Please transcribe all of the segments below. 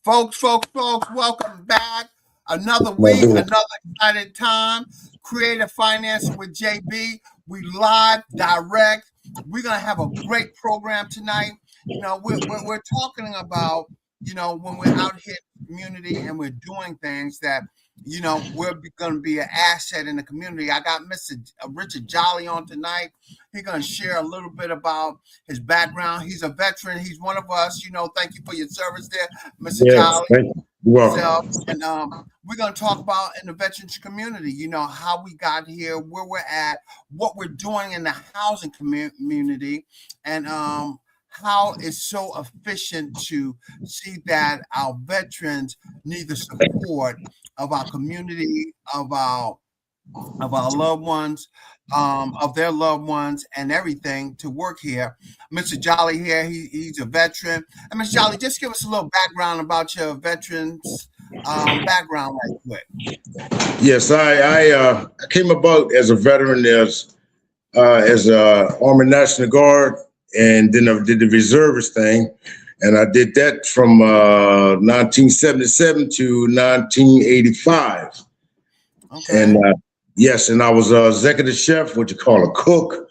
Folks, welcome back. Another week, another exciting time. Creative Financing with JB. We live, direct. We're going to have a great program tonight. We're talking about, when we're out here in the community and we're doing things that, we're going to be an asset in the community. I got Mr. Richard Jolly on tonight. He's going to share a little bit about his background. He's a veteran. He's one of us. Thank you for your service there, Mr. Yes, Jolly. thank you. You're welcome. And we're going to talk about in the veterans community, how we got here, where we're at, what we're doing in the housing community, and how it's so efficient to see that our veterans need the support of our community, of our loved ones, of their loved ones, and everything to work here. Mr. Jolly here, he's a veteran. And Mr. Jolly, just give us a little background about your veterans background right quick. Yes, I came about as a veteran as Army National Guard, and then I did the reservist thing, and I did that from 1977 to 1985. Okay. And yes, and I was executive chef, what you call a cook,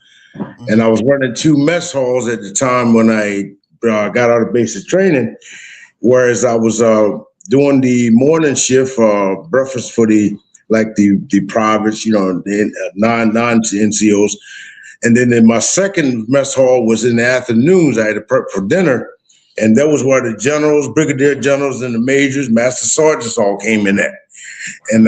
and I was running 2 mess halls at the time when I got out of basic training, whereas I was doing the morning shift, breakfast for the privates, the non-NCOs. And then in my second mess hall was in the afternoons. I had to prep for dinner. And that was where the generals, brigadier generals, and the majors, master sergeants all came in at. And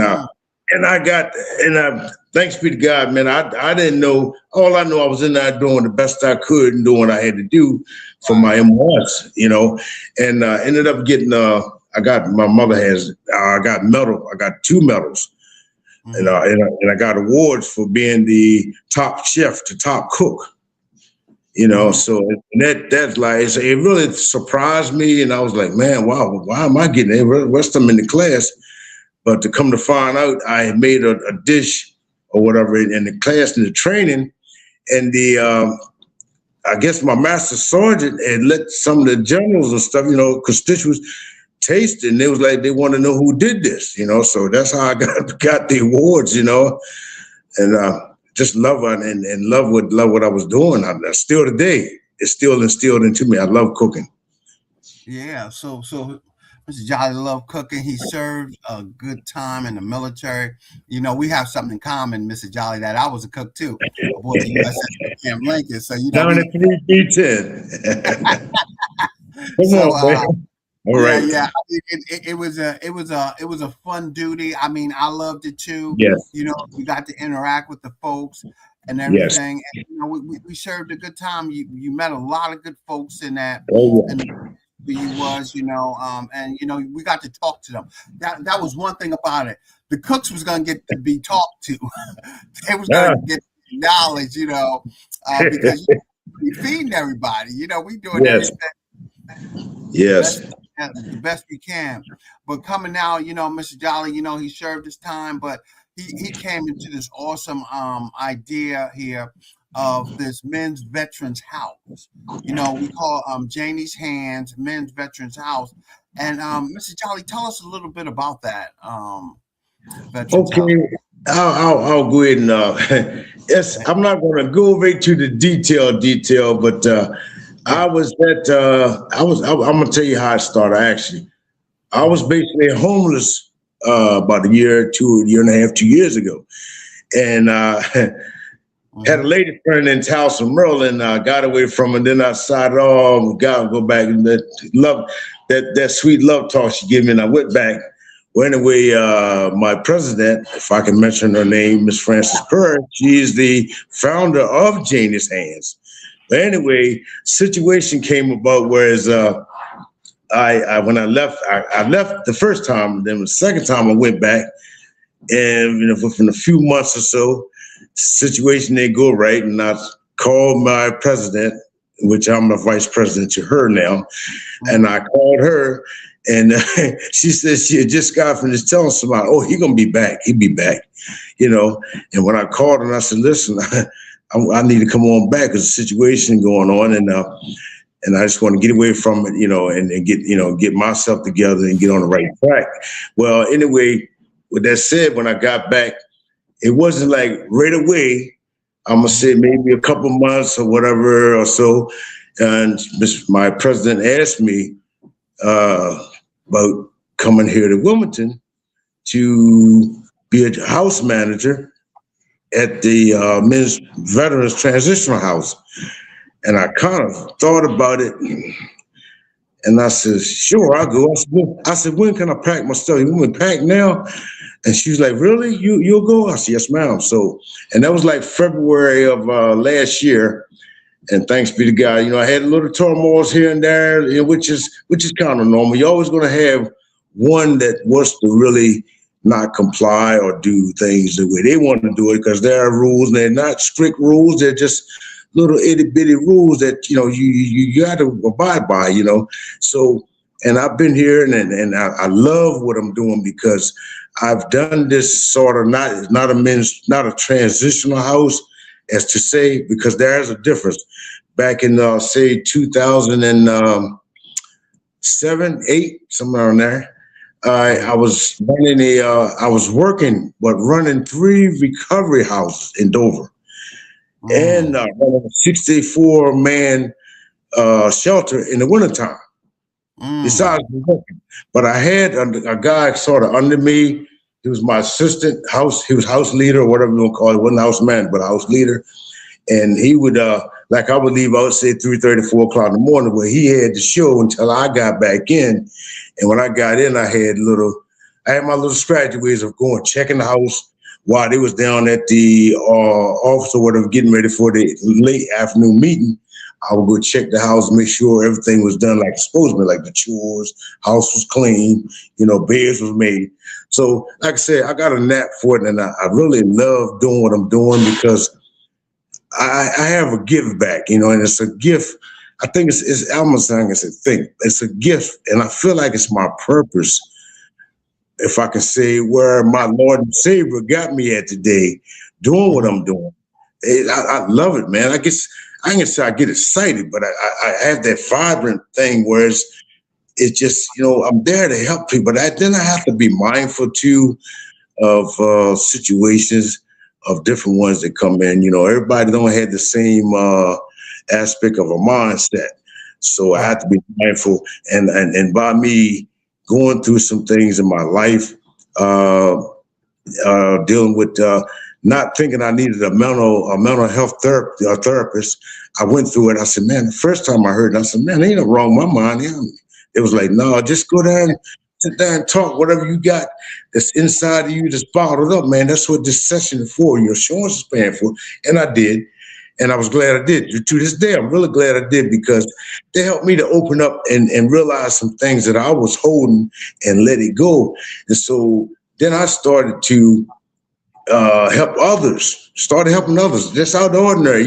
thanks be to God, man, I didn't know. All I know, I was in there doing the best I could and doing what I had to do for my MOS, and ended up getting, I got 2 medals. And I got awards for being the top chef to top cook, so that's like, it really surprised me. And I was like, man, wow, why am I getting it? Rest of them in the class. But to come to find out, I had made a dish or whatever in the class, in the training. And I guess my master sergeant had let some of the generals and stuff, constituents taste it, and they was like, they want to know who did this, so that's how I got the awards, and just love it and love what I was doing. I still today, it's still instilled into me. I love cooking. Yeah, so Mr. Jolly loved cooking. He served a good time in the military. We have something in common, Mr. Jolly, that I was a cook too. Aboard the USS Camp Lincoln. So down at 3B10. Come on, man. All right. Yeah. It was a fun duty. I mean, I loved it too. Yes. We got to interact with the folks and everything. Yes. And we served a good time. You met a lot of good folks in that. Oh, yeah. And you was, and we got to talk to them. That was one thing about it. The cooks was gonna get to be talked to. They was gonna get knowledge, because we feeding everybody. We doing everything. Yes. The best we can. But coming now, Mr. Jolly, he served his time, but he came into this awesome idea here of this men's veterans house. We call Janie's Hands Men's Veterans House. And Mr. Jolly, tell us a little bit about that. Okay, I'll go ahead and yes, I'm not going to go right to the detail, but I'm gonna tell you how it started. Actually, I was basically homeless about a year and a half, 2 years ago, and had a lady friend in Towson, Maryland. Got away from her, and then I decided, gotta go back and love that sweet love talk she gave me, and I went back. Well, anyway, my president, if I can mention her name, Miss Frances Purr, she is the founder of Janie's Hands. But anyway, situation came about, whereas when I left the first time, then the second time I went back, and within a few months or so, situation didn't go right, and I called my president, which I'm a vice president to her now, and I called her, and she said she had just got finished telling somebody, he's gonna be back, he'll be back, And when I called her, and I said, listen, I need to come on back because the situation going on, and and I just want to get away from it, and get, get myself together and get on the right track. Well, anyway, with that said, when I got back, it wasn't like right away. I'm gonna say maybe a couple months or whatever or so, and my president asked me about coming here to Wilmington to be a house manager at the Men's Veterans Transitional House. And I kind of thought about it, and I said, sure, I'll go. I said, when can I pack my stuff? You want me to pack now? And she was like, really? You'll go? I said, yes, ma'am. So, and that was like February of last year. And thanks be to God, I had a little turmoils here and there, which is kind of normal. You're always going to have one that wants to really not comply or do things the way they want to do it, because there are rules, and they're not strict rules. They're just little itty bitty rules that you got to abide by. So, and I've been here, and I love what I'm doing, because I've done this sort of not a transitional house, as to say, because there is a difference. Back in say 2007, 8, somewhere around there, I was working, but running 3 recovery houses in Dover, and running a 64-man shelter in the wintertime. Besides working, but I had a guy sort of under me. He was my assistant he was house leader, or whatever you want to call it. Wasn't house man, but house leader. And he would, like I would leave out, say 3:30, 4 o'clock in the morning, where he had the show until I got back in. And when I got in, I had my little strategy ways of going, checking the house while they was down at the office or whatever, getting ready for the late afternoon meeting. I would go check the house, make sure everything was done like it's supposed to be, like the chores, house was clean, beds was made. So, like I said, I got a knack for it, and I really love doing what I'm doing, because I have a give back, and it's a gift. I think it's almost saying it's a thing. It's a gift, and I feel like it's my purpose, if I can say, where my Lord and Savior got me at today, doing what I'm doing. I love it, man. I guess I can say I get excited, but I have that vibrant thing where it's just, I'm there to help people. But then I have to be mindful too of situations, of different ones that come in. Everybody don't have the same aspect of a mindset. So I have to be mindful. And by me going through some things in my life, dealing with not thinking I needed a mental health therapist, I went through it. I said, man, the first time I heard it, I said, man, ain't no wrong with my mind. It was like, no, just go down, sit down and talk, whatever you got that's inside of you that's bottled up, man. That's what this session is for. Your insurance is paying for. And I did. And I was glad I did. To this day, I'm really glad I did, because they helped me to open up and realize some things that I was holding and let it go. And so then I started to help others, started helping others, just out of the ordinary,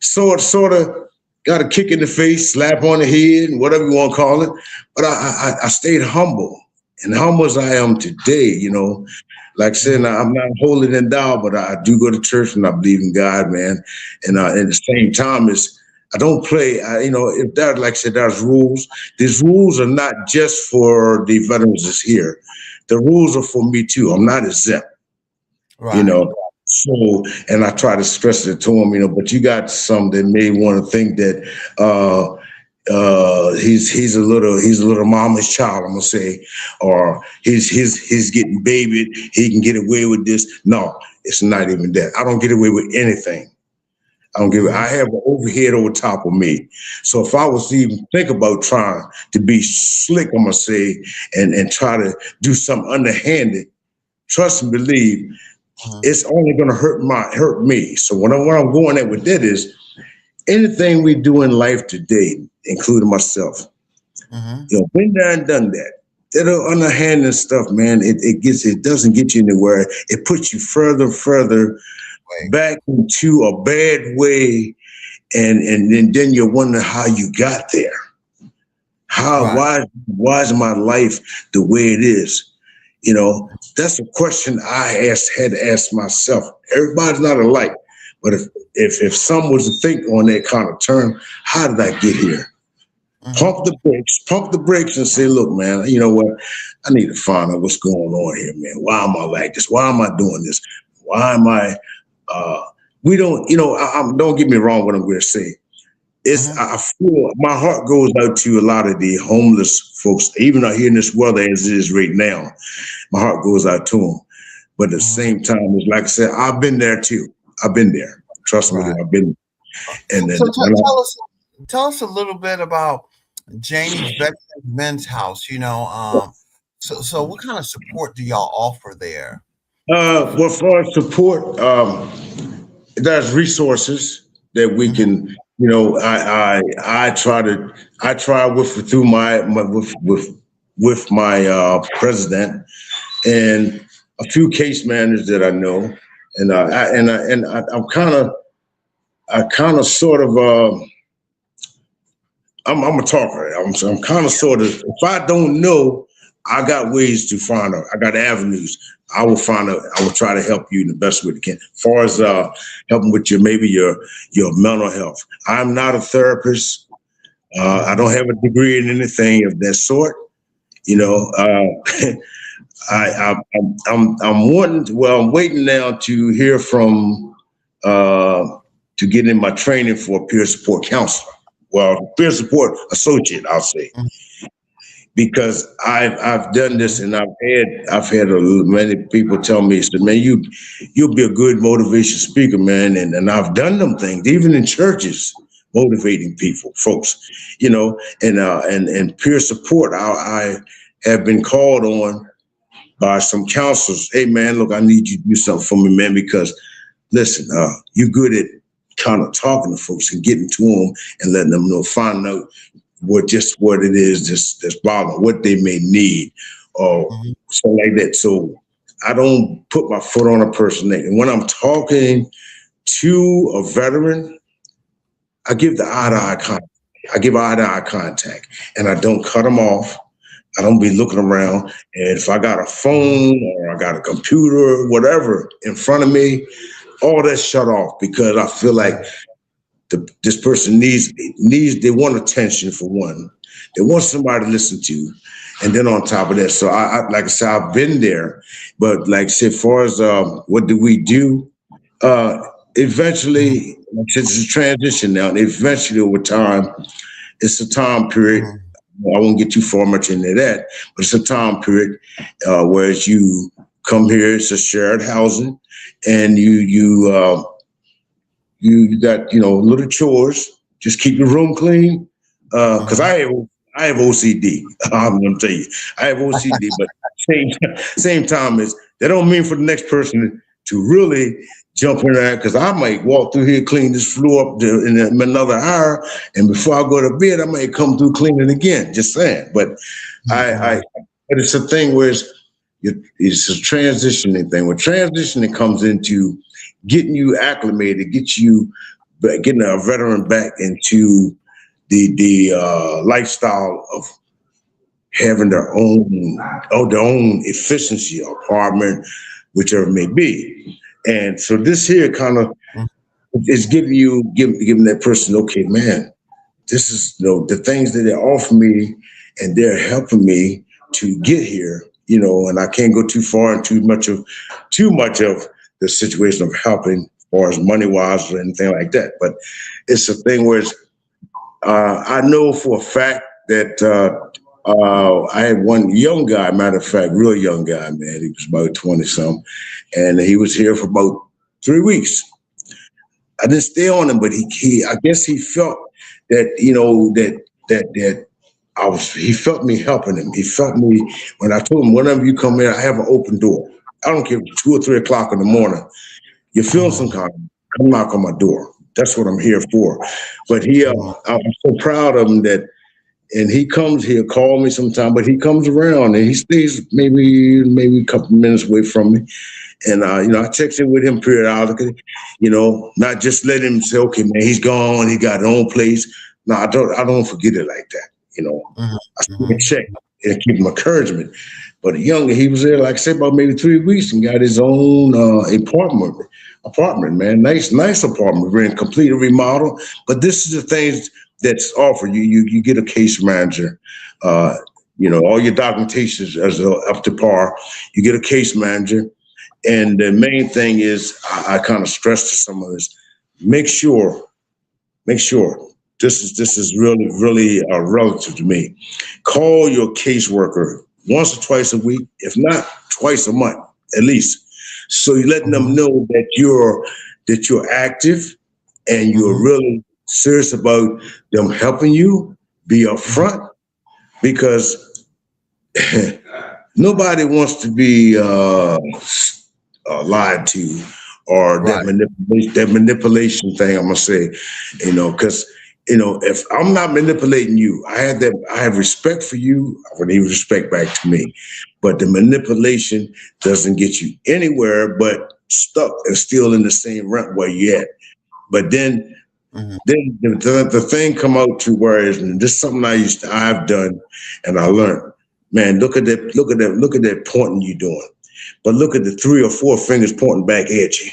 sort of got a kick in the face, slap on the head, and whatever you want to call it. But I stayed humble, and humble as I am today, like I said, I'm not holy endowed, but I do go to church, and I believe in God, man. And at the same time, I don't play. If that, like I said, there's rules. These rules are not just for the veterans that's here. The rules are for me too. I'm not exempt. Right. So, and I try to stress it to them, but you got some that may want to think that he's a little mama's child, I'm gonna say, or he's getting babied, he can get away with this. No, it's not even that. I don't get away with anything. I have an overhead over top of me. So if I was to even think about trying to be slick, I'm gonna say, and try to do something underhanded, trust and believe, it's only gonna hurt me. So what I'm going at with that is, anything we do in life today, including myself, been there and done that. That underhanded stuff, man, it doesn't get you anywhere. It puts you further back into a bad way, and then you wonder how you got there. Why is my life the way it is? That's a question I had to ask myself. Everybody's not alike, But if some was to think on that kind of term, how did I get here? Pump the brakes and say, look, man, you know what? I need to find out what's going on here, man. Why am I like this? Why am I doing this? Why am I, we don't, don't get me wrong what I'm going to say. I feel my heart goes out to a lot of the homeless folks, even out here in this weather as it is right now. My heart goes out to them. But at the same time, it's like I said, I've been there too. I've been there. Trust me, I've been there. And then, so tell us a little bit about Janie's Veterans Men's House. So what kind of support do y'all offer there? Well, for support, there's resources that we can, I try with through with my president and a few case managers that I know, and I kind of sort of I'm a talker. I'm kind of sort of, if I don't know, I got ways to find out. I got avenues. I will find out. I will try to help you in the best way I can. As far as helping with your mental health. I'm not a therapist. I don't have a degree in anything of that sort. I'm waiting now to hear from to get in my training for a peer support counselor. Well, peer support associate, I'll say. Because I've done this and I've had many people tell me, said, man, you'll be a good motivation speaker, man. And I've done them things, even in churches, motivating folks, and peer support. I have been called on by some counselors. Hey man, look, I need you to do something for me, man, because listen, you're good at kind of talking to folks and getting to them and letting them know, find out what it is that's bothering, what they may need, or something like that. So I don't put my foot on a person. And when I'm talking to a veteran, I give the eye-to-eye contact. I give eye-to-eye contact, and I don't cut them off. I don't be looking around. And if I got a phone or I got a computer or whatever in front of me, all that's shut off because I feel like this person they want attention for one. They want somebody to listen to. And then on top of that, so I like I said, I've been there. But like I said, as far as what do we do? Eventually, since it's a transition now, and eventually over time, it's a time period. I won't get too far much into that, but it's a time period whereas you come here, it's a shared housing, and you got little chores. Just keep your room clean, because I have OCD. I'm gonna tell you, I have OCD, but same time is that don't mean for the next person to really jump in there, because I might walk through here, clean this floor up in another hour, and before I go to bed, I might come through cleaning again. Just saying, but but it's a thing where it's a transitioning thing. When transitioning comes into getting you acclimated, getting a veteran back into the lifestyle of having their own efficiency apartment, whichever it may be. And so this here kind of is giving that person, okay, man, this is the things that they offer me, and they're helping me to get here, and I can't go too far and too much of the situation of helping as far as money wise or anything like that. But it's a thing where I know for a fact that I had one young guy, matter of fact, real young guy, man. He was about 20-something, and he was here for about 3 weeks. I didn't stay on him, but I guess he felt that, he felt me helping him. He felt me when I told him, whenever you come here, I have an open door. I don't care if it's 2 or 3 o'clock in the morning. You're feeling some kind of, come knock on my door. That's what I'm here for. But I'm so proud of him and he comes here, call me sometime, but he comes around and he stays maybe a couple minutes away from me. And, I text in with him periodically, not just let him say, okay, man, he's gone. He got his own place. No, I don't forget it like that. I still check. and keep him encouragement. But younger, he was there, like I said, about maybe 3 weeks and got his own apartment, man. Nice apartment, complete remodel. But this is the things that's offered. You get a case manager. All your documentation is up to par. You get a case manager. And the main thing is, I kind of stress to some of this, make sure this is really relative to me. Call your caseworker once or twice a week, if not twice a month, at least. So you're letting them know that you're active and you're really serious about them helping you. Be upfront, because nobody wants to be lied to, or that manipulation thing. I'm gonna say, because if I'm not manipulating you, I have respect for you. I would need respect back to me. But the manipulation doesn't get you anywhere but stuck and still in the same rut where you at. But then the thing come out to where and this is something I've done and I learned. Man, look at that pointing you doing. But look at the 3 or 4 fingers pointing back at you.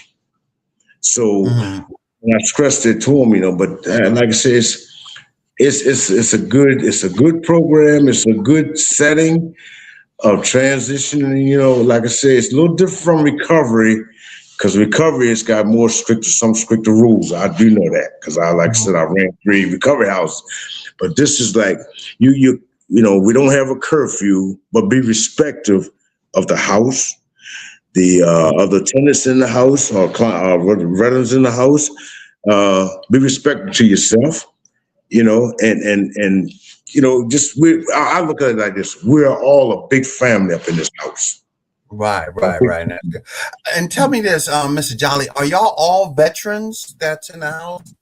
So I stressed it to him, but like I said, it's a good program. It's a good setting of transitioning. Like I said, it's a little different from recovery, because recovery has got some stricter rules. I do know that, because I ran 3 recovery houses. But this is like we don't have a curfew, but be respectful of the house, the other tenants in the house, or veterans in the house. Be respectful to yourself, and I look at it like this: we're all a big family up in this house. Right. And tell me this, Mr. Jolly, are y'all all veterans that's in the house?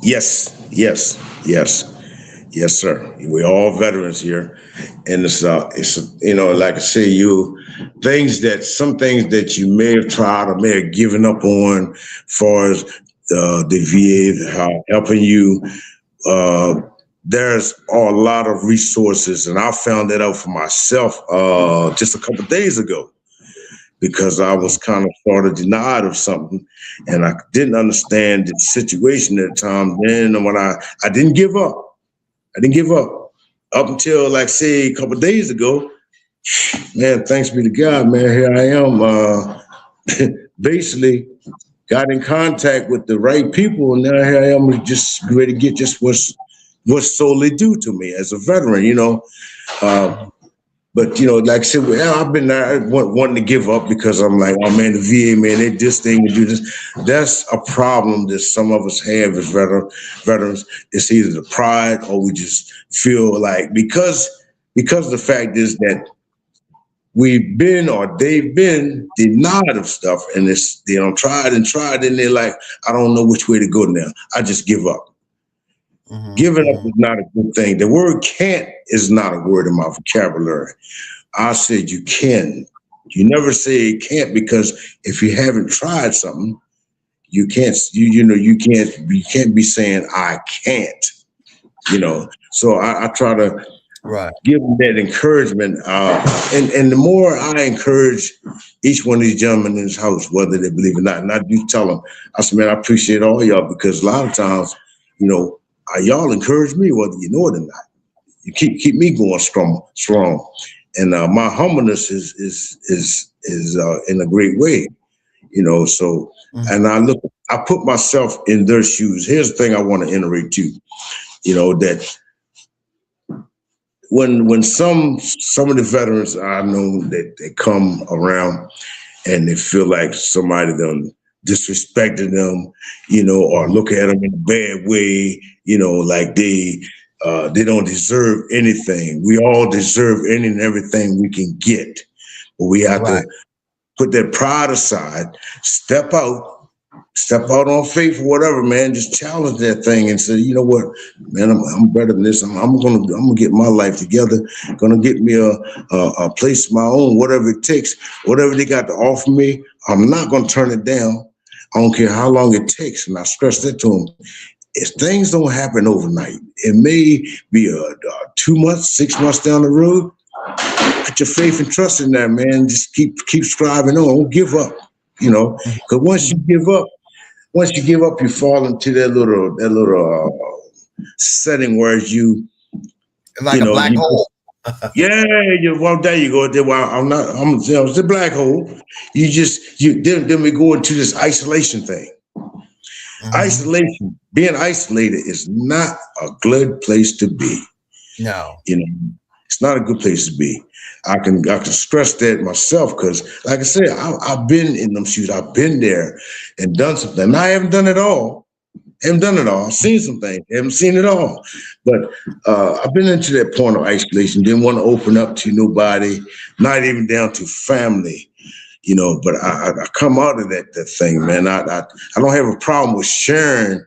Yes, sir. We're all veterans here, and it's like I say, some things that you may have tried or may have given up on, as far as the VA helping you. There's a lot of resources, and I found that out for myself just a couple of days ago, because I was kind of sort of denied of something, and I didn't understand the situation at the time. Then when I didn't give up. Up until, like, say, a couple of days ago. Man, thanks be to God, man. Here I am. Basically, got in contact with the right people, and now here I am, just ready to get just what's solely due to me as a veteran. But like I said, I've been there wanting to give up, because I'm like, oh man, the VA, man, they this thing and do this. That's a problem that some of us have as veterans. It's either the pride, or we just feel like because the fact is that we've been, or they've been, denied of stuff, and it's tried, and they're like, I don't know which way to go now. I just give up. Giving up is not a good thing. The word can't is not a word in my vocabulary. I said you can. You never say it can't, because if you haven't tried something, you can't. You can't be saying I can't. So I try to give them that encouragement. And the more I encourage each one of these gentlemen in this house, whether they believe it or not, and I do tell them, I said, man, I appreciate all y'all, because a lot of times, y'all encourage me, whether you know it or not. You keep me going strong, and my humbleness is in a great way, So, and I put myself in their shoes. Here's the thing I want to iterate too, that when some of the veterans I know that they come around and they feel like somebody done disrespected them, or look at them in a bad way, like they don't deserve anything. We all deserve any and everything we can get, but we have to put that pride aside, step out on faith or whatever, man. Just challenge that thing and say, you know what, man, I'm better than this. I'm gonna get my life together. Gonna get me a place of my own, whatever it takes, whatever they got to offer me. I'm not gonna turn it down. I don't care how long it takes, and I stress that to them. If things don't happen overnight, it may be 2 months, 6 months down the road, put your faith and trust in that, man. Just keep striving on. Don't give up. Because once you give up, you fall into that little setting where like a black hole. Yeah, well, there you go. Well, I'm the black hole. Then we go into this isolation thing. Isolation, being isolated is not a good place to be. No. It's not a good place to be. I can stress that myself because, like I said, I've been in them shoes. I've been there and done something. And I haven't done it all. I've seen some things. Haven't seen it all. But I've been into that point of isolation. Didn't want to open up to nobody, not even down to family. But I come out of that thing, man. I don't have a problem with sharing.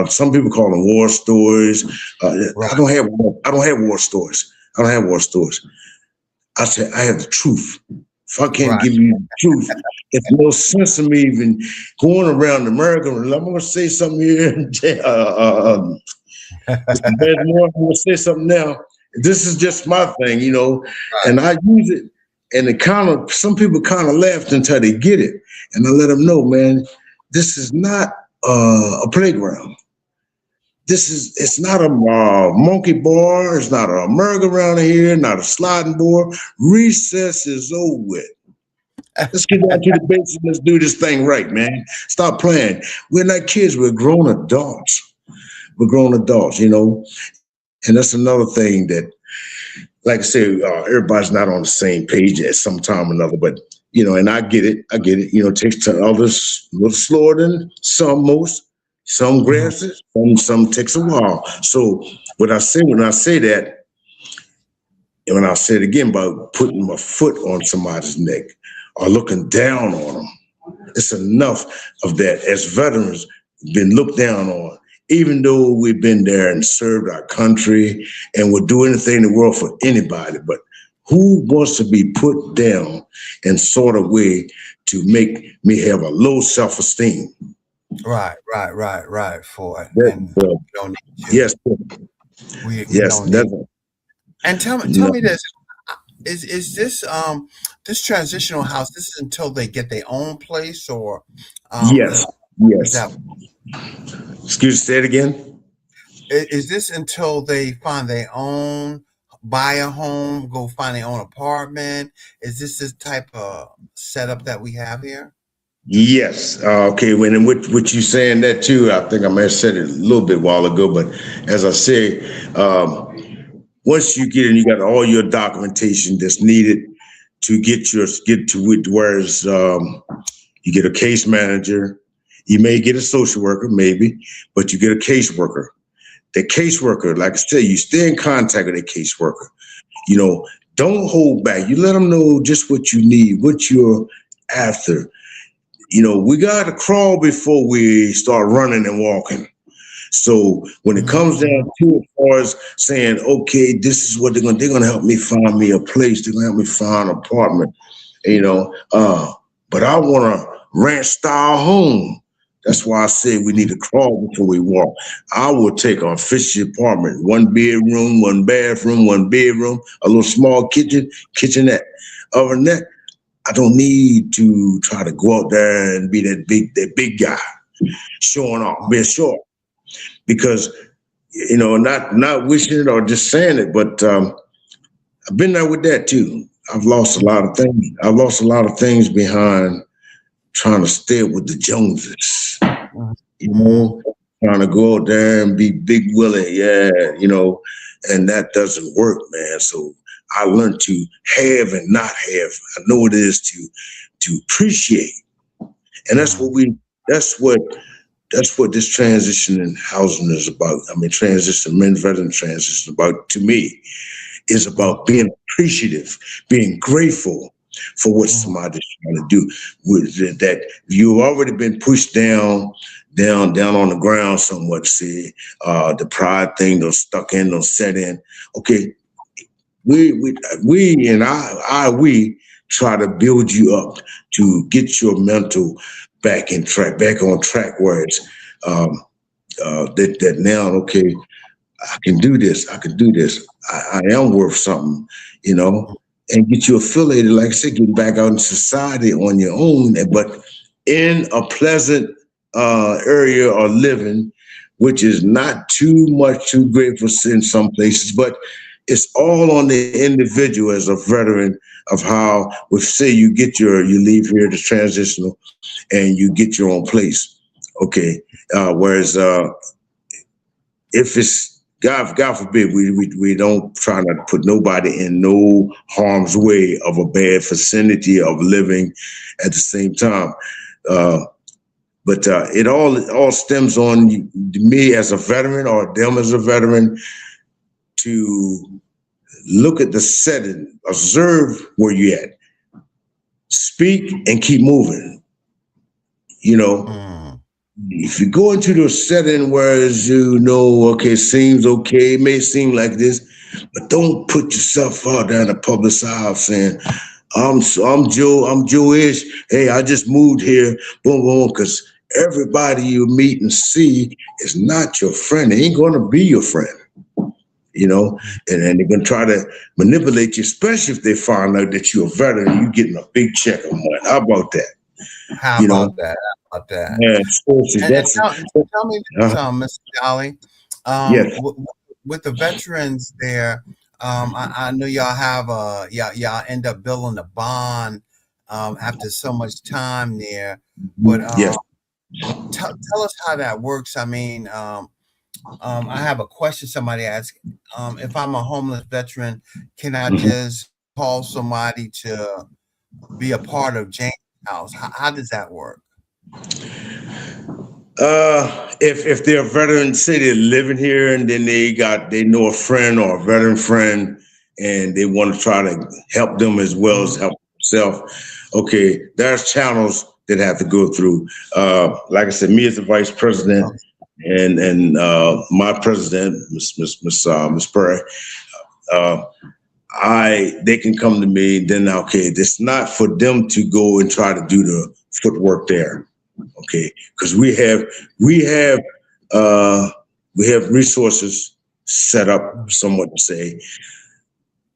Some people call them war stories. Right. I don't have war stories. I say I have the truth. If I can't give you the truth, it's no sense of me even going around America. I'm going to say something here. Mr. Bazemore, I'm going to say something now. This is just my thing, and I use it. And some people kind of laughed until they get it. And I let them know, man, this is not a playground. It's not a monkey bar. It's not a merry-go-round here, not a sliding board. Recess is over with. Let's get down to the basics. Let's do this thing right, man. Stop playing. We're not kids. We're grown adults. And that's another thing that, like I said, everybody's not on the same page at some time or another, but, and I get it. It takes others a little slower than some grasp it, some takes a while. So when I say that, and when I say it again about putting my foot on somebody's neck or looking down on them, it's enough of that. As veterans, been looked down on, even though we've been there and served our country and would do anything in the world for anybody. But who wants to be put down in sort of way to make me have a low self-esteem? Right. For it. Yes. Yes. And tell me this: is this transitional house? This is until they get their own place, or yes. Excuse me, say it again. Is this until they find their own, buy a home, go find their own apartment? Is this type of setup that we have here? Yes. Okay. When what you saying that too, I think I may have said it a little bit while ago, but as I say, once you get in, you got all your documentation that's needed to get to it. Whereas you get a case manager, you may get a social worker, maybe, but you get a caseworker. The caseworker, like I said, you stay in contact with a caseworker. Don't hold back. You let them know just what you need, what you're after. We got to crawl before we start running and walking. So when it comes down to as far as saying, okay, this is what they're going to help me find me a place. They're going to help me find an apartment, but I want a ranch style home. That's why I said we need to crawl before we walk. I will take a fishy apartment, 1 bedroom, 1 bathroom, 1 bedroom, a little small kitchenette. Other than that, I don't need to try to go out there and be that big guy showing off, being short. Because, not wishing it or just saying it, but I've been there with that too. I've lost a lot of things. I've lost a lot of things behind trying to stay with the Joneses, trying to go out there and be Big Willie, and that doesn't work, man. So I learned to have and not have. I know what it is to appreciate, and that's what this transition in housing is about. I mean, veteran transition about, to me, is about being appreciative, being grateful for what somebody's trying to do. With that, you've already been pushed down on the ground somewhat. See, the pride thing, those stuck in, those set in. Okay, we try to build you up to get your mental back on track, where it's that now, okay, I can do this. I can do this. I am worth something, and get you affiliated, like I said, get back out in society on your own, but in a pleasant area or living, which is not too much too great for in some places, but it's all on the individual as a veteran of how, with say you leave here to transitional and you get your own place. Okay. Whereas if it's God forbid, we don't try not to put nobody in no harm's way of a bad vicinity of living at the same time. But it all stems on me as a veteran or them as a veteran to look at the setting, observe where you at, speak and keep moving. If you go into the setting where okay, seems okay, it may seem like this, but don't put yourself out there in the public eye saying, I'm Jewish. Hey, I just moved here. Boom, boom. Because everybody you meet and see is not your friend. They ain't going to be your friend. And they're going to try to manipulate you, especially if they find out that you're a veteran and you're getting a big check of money. How about that? How about that? Yeah, and tell me this, Mr. Jolly. Yes. With the veterans there, I know y'all have y'all end up building a bond after so much time there. But Yes. tell us how that works. I mean, I have a question somebody asked. If I'm a homeless veteran, can I just call somebody to be a part of James House? How does that work? If they're a veteran, say they're living here and then they know a friend or a veteran friend and they want to try to help them as well as help themselves. Okay, there's channels that have to go through. Like I said, me as the vice president and my president, Miss Perry, they can come to me. Then okay, it's not for them to go and try to do the footwork there. Okay, because we have resources set up, somewhat to say,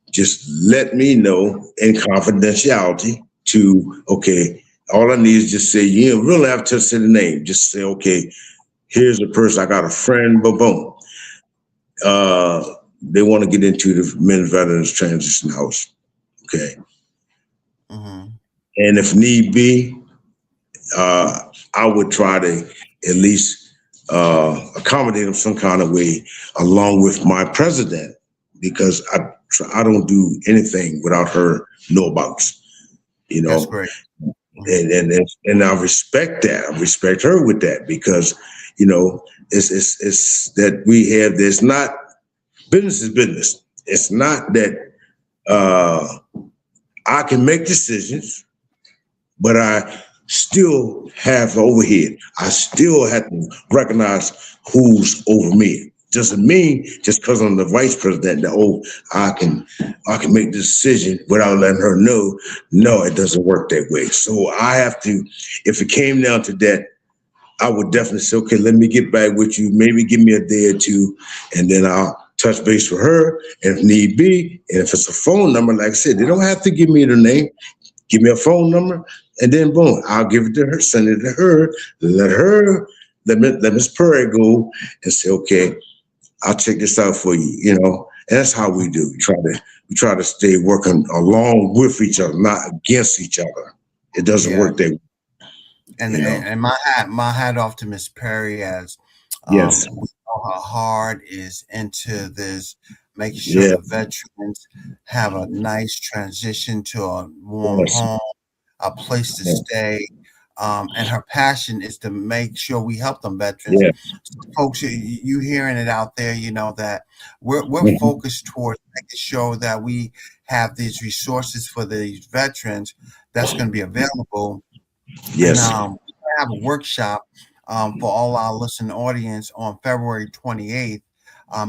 just let me know in confidentiality to, okay, all I need is just say, you don't really have to say the name. Just say, okay, here's a person, I got a friend, boom. They want to get into the Men Veterans Transition House. Okay. And if need be, I would try to at least accommodate them some kind of way, along with my president, because I don't do anything without her know about. That's great. And I respect that. I respect her with that because it's that we have. There's not business is business. It's not that I can make decisions, but I still have overhead. I still have to recognize who's over me. Doesn't mean just because I'm the vice president that I can make the decision without letting her know. No, it doesn't work that way. So I have to, if it came down to that, I would definitely say, okay, let me get back with you. Maybe give me a day or two, and then I'll touch base with her, and if need be, and if it's a phone number, like I said, they don't have to give me the name. Give me a phone number, and then boom, I'll give it to her, send it to her, let Miss Perry go and say, okay, I'll check this out for you, And that's how we do. We try to stay working along with each other, not against each other. It doesn't work that way. And my hat off to Miss Perry as yes. We know her heart is into this, making sure the veterans have a nice transition to a warm home, a place to stay. And her passion is to make sure we help them veterans. So folks, you hearing it out there, that we're focused towards making sure that we have these resources for these veterans that's going to be available. Yes. And we have a workshop for all our listening audience on February 28th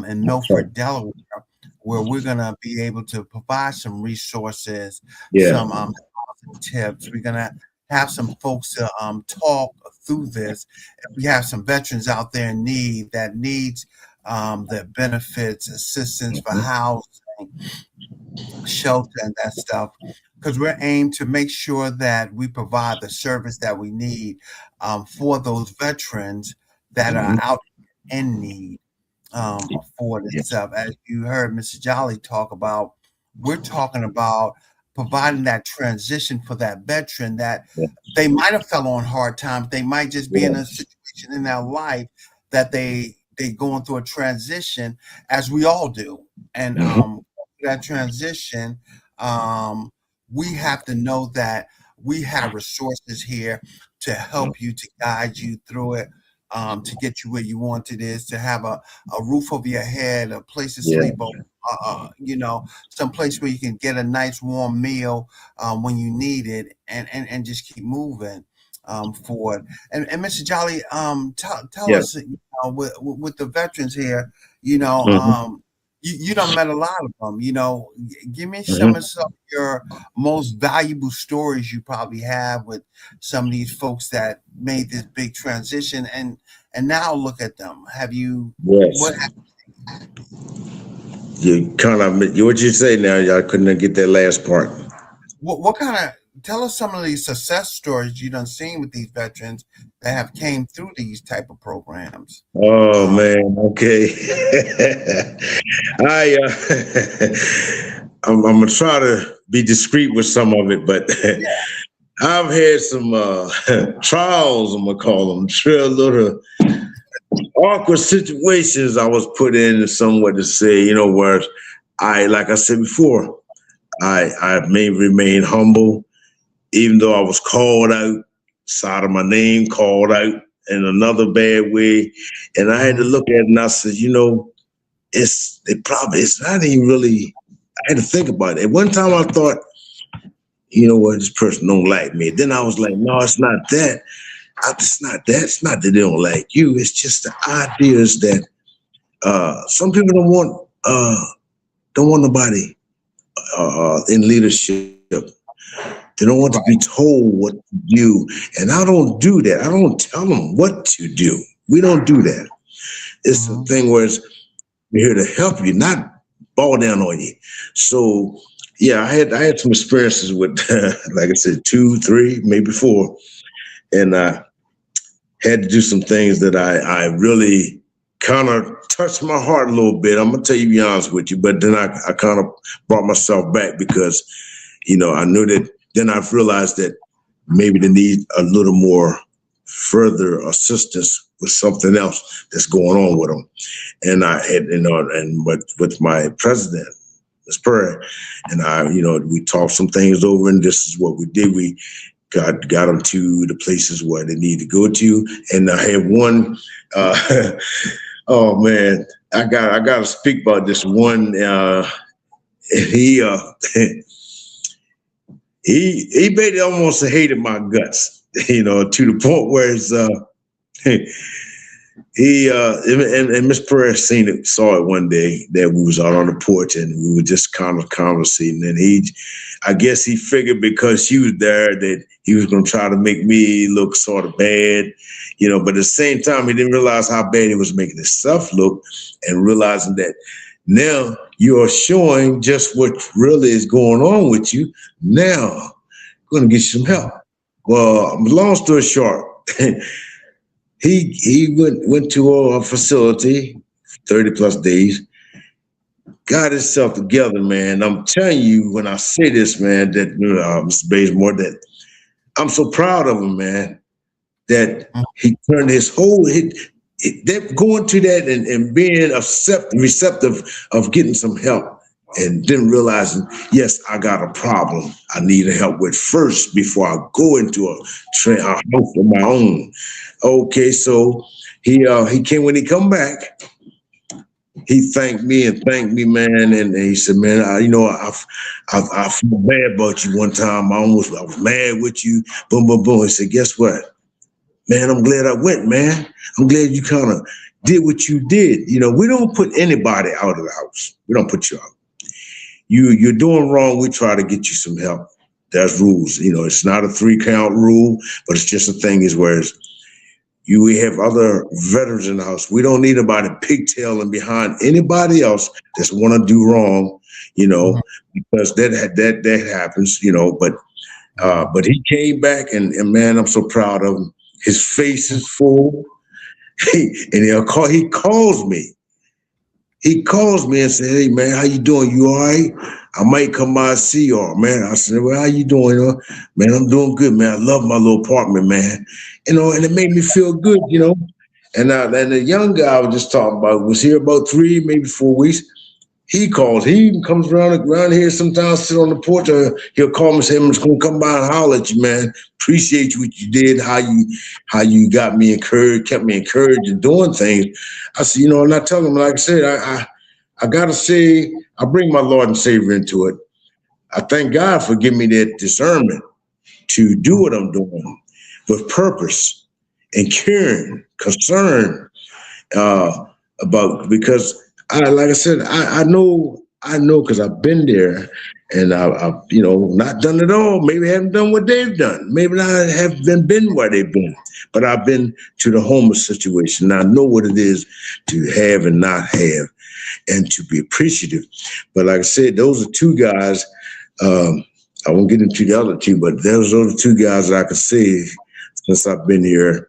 in Milford, Delaware, where we're going to be able to provide some resources, some tips. We're going to have some folks to talk through this. If we have some veterans out there in need that needs the benefits, assistance for housing, shelter, and that stuff, because we're aimed to make sure that we provide the service that we need for those veterans that are out in need for itself. As you heard Mr. Jolly talk about, we're talking about providing that transition for that veteran that they might have fell on hard times. They might just be in a situation in their life that they going through a transition, as we all do. And that transition, we have to know that we have resources here to help you, to guide you through it, to get you where you want it is, to have a roof over your head, a place to sleep, some place where you can get a nice warm meal when you need it, and just keep moving forward. And Mr. Jolly, tell us, with the veterans here, you done met a lot of them. Give me some of your most valuable stories you probably have with some of these folks that made this big transition, and now look at them. Have you? Yes. You kind of what you say now. I couldn't get that last part. What kind of? Tell us some of these success stories you done seen with these veterans that have came through these type of programs. Oh man, okay. I'm gonna try to be discreet with some of it, but I've had some trials. I'm gonna call them little awkward situations I was put in, somewhat to say, where like I said before, I may remain humble. Even though I was called out, side of my name called out in another bad way. And I had to look at it and I said, it's not even really, I had to think about it. At one time I thought, this person don't like me. Then I was like, no, it's not that. It's not that. It's not that they don't like you. It's just the ideas that some people don't want nobody in leadership. They don't want to be told what to do. And I don't do that. I don't tell them what to do. We don't do that. It's a thing where we're here to help you, not ball down on you. So, yeah, I had some experiences with, like I said, 2, 3, maybe 4. And I had to do some things that I really kind of touched my heart a little bit. I'm going to tell you, be honest with you. But then I kind of brought myself back because, I knew that. Then I've realized that maybe they need a little more further assistance with something else that's going on with them. And I had, and with my president, Ms. Perry, and we talked some things over, and this is what we did. We got them to the places where they need to go to. And I had one, oh man, I got to speak about this one. He made it almost hated my guts, to the point where it's and Miss Perez saw it one day that we was out on the porch and we were just kind of conversating, and I guess he figured because she was there that he was going to try to make me look sort of bad, but at the same time he didn't realize how bad he was making himself look, and realizing that now you are showing just what really is going on with you. Now, I'm going to get you some help. Well, long story short, he went to a facility, 30 plus days, got himself together, man. I'm telling you, when I say this, man, that Mr. Bazemore, that I'm so proud of him, man, that he turned his whole going to that and being receptive of getting some help, and then realizing, yes, I got a problem I need help with first before I go into a house of my own. Okay, so he came. When he come back, he thanked me, man, and he said, man, I feel bad about you one time. I was mad with you. Boom, boom, boom. He said, guess what? Man, I'm glad I went, man. I'm glad you kind of did what you did. We don't put anybody out of the house. We don't put you out. You're doing wrong. We try to get you some help. There's rules. It's not a 3-count rule, but it's just a thing is where We have other veterans in the house. We don't need nobody pigtailing behind anybody else that's want to do wrong, because that happens, but he came back and man, I'm so proud of him. His face is full. And he calls me. He calls me and said, "Hey man, how you doing? You all right? I might come by and see y'all, man." I said, "Well, how you doing? Man, I'm doing good, man. I love my little apartment, man. And it made me feel good, And the young guy I was just talking about was here about 3, maybe 4 weeks. He calls. He even comes around here sometimes, sit on the porch. Or he'll call me and say, "I'm just gonna come by and holler at you, man. Appreciate what you did. How you got me encouraged, kept me encouraged in doing things." I said, and I tell him, like I said, I gotta say, I bring my Lord and Savior into it. I thank God for giving me that discernment to do what I'm doing with purpose and caring, concern about, because like I said, I know because I've been there, and I've not done it all. Maybe I haven't done what they've done. Maybe I haven't been where they've been, but I've been to the homeless situation. And I know what it is to have and not have, and to be appreciative. But like I said, those are two guys. I won't get into the other two, but those are the two guys that I can say since I've been here,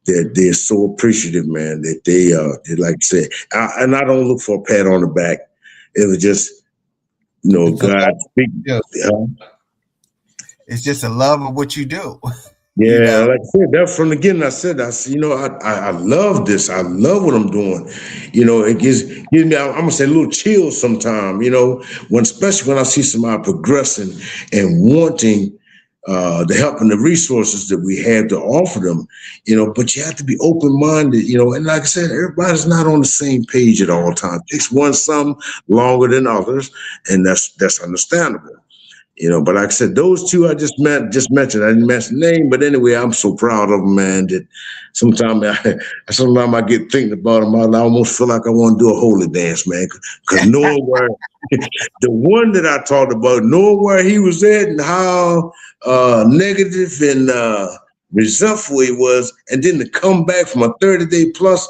that they're so appreciative, man, that they like I said, and I don't look for a pat on the back. It was just, God speaking. It's just a love of what you do. Yeah, like I said, that from the beginning, I said, I love this. I love what I'm doing. It gives me, I'm gonna say, a little chills sometimes. Especially when I see somebody progressing and wanting the help and the resources that we have to offer them. But you have to be open minded. And like I said, everybody's not on the same page at all times. It takes one some longer than others, and that's understandable. But like I said, those two I just mentioned. I didn't mention the name, but anyway, I'm so proud of them, man. That sometimes I get thinking about them. I almost feel like I want to do a holy dance, man. Because knowing where the one that I talked about, knowing where he was at and how negative and resentful he was, and then to come back from a 30-day plus,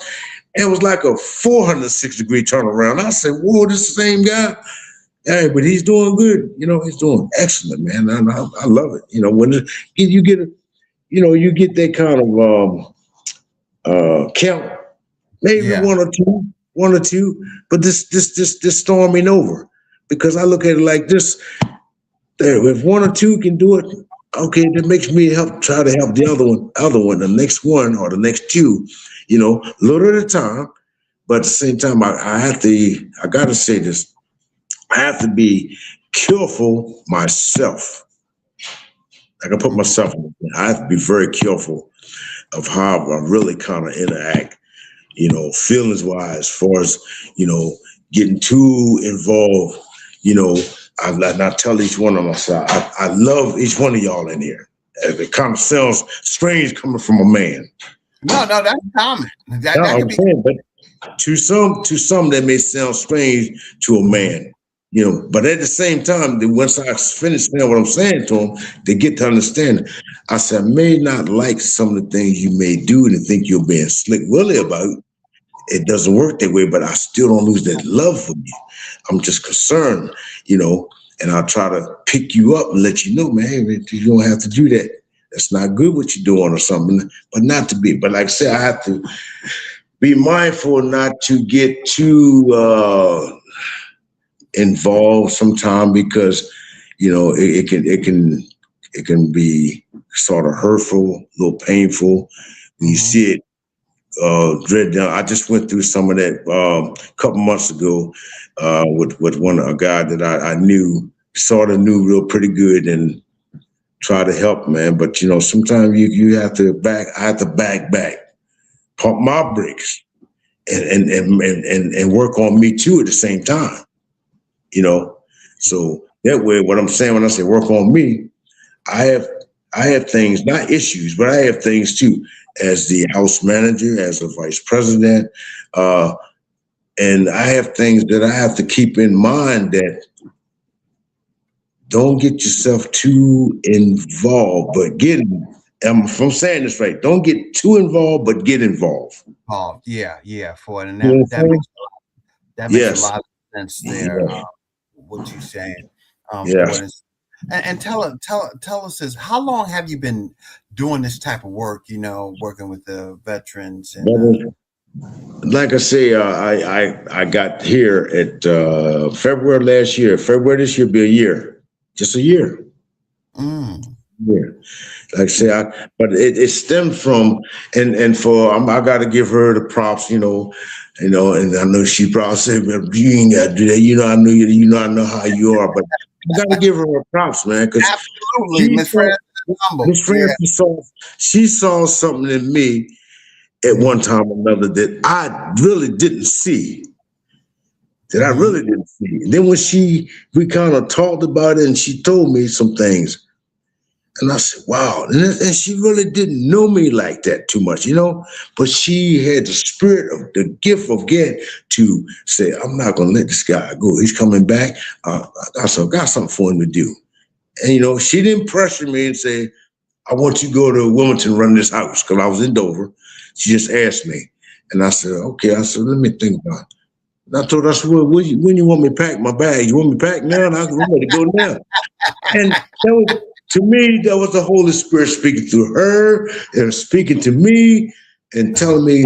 it was like a 406-degree turnaround. I said, "Whoa, this is the same guy." Hey, but he's doing good. He's doing excellent, man. I love it. When you get you get that kind of count, maybe one or two, but this storming over, because I look at it like this. There, if one or two can do it, okay, that makes me try to help the other one, the next one or the next two, a little at a time. But at the same time, I gotta say this. I have to be careful myself. I can put myself in it. I have to be very careful of how I really kind of interact, feelings wise, as far as, getting too involved. I tell each one of myself, I love each one of y'all in here. It kind of sounds strange coming from a man. No, that's common. That I'm saying, but to some that may sound strange to a man. But at the same time, once I finish saying what I'm saying to them, they get to understand. I said, I may not like some of the things you may do and think you're being slick willy about. It doesn't work that way, but I still don't lose that love for you. I'm just concerned, and I'll try to pick you up and let you know, man, hey, you don't have to do that. That's not good what you're doing or something, but not to be. But like I said, I have to be mindful not to get too involved sometime, because it can be sort of hurtful, a little painful when you see it dread down. I just went through some of that a couple months ago with a guy that I knew, sort of knew real pretty good, and try to help, man. But sometimes you have to back. I have to back, pump my brakes, and work on me too at the same time. So that way, what I'm saying when I say work on me, I have things, not issues, but I have things too, as the house manager, as a vice president, and I have things that I have to keep in mind, that don't get yourself too involved, but get If I'm saying this right, don't get too involved, but get involved. Oh, yeah, for it, and You know what I'm saying? that makes a Yes. lot of sense there. Yeah. What you saying, for Yes. it, and tell us this: how long have you been doing this type of work? You know, working with the veterans and Like I say, I got here at February last year. February this year be a year, just a year. mm, Yeah, like I say, but it stemmed from and for I got to give her the props, and I know she probably said, "Well, you ain't got to do that." I know I know how you are, but I got to give her her props, man, because absolutely, she Miss saw, Francis is humble. Miss Yeah. Francis saw, she saw something in me at one Mm-hmm. time or another that I really didn't see. That I Mm-hmm. really didn't see. And then when we kind of talked about it and she told me some things, and I said, wow. And she really didn't know me like that too much, but she had the spirit of the gift of God to say, I'm not going to let this guy go. He's coming back. I got something for him to do. And, she didn't pressure me and say, I want you to go to Wilmington and run this house because I was in Dover. She just asked me. And I said, okay. I said, let me think about it. And I told her, I said, well, when you want me to pack my bag? You want me to pack now? And I said, I'm ready to go now. And that was, to me, that was the Holy Spirit speaking through her and speaking to me and telling me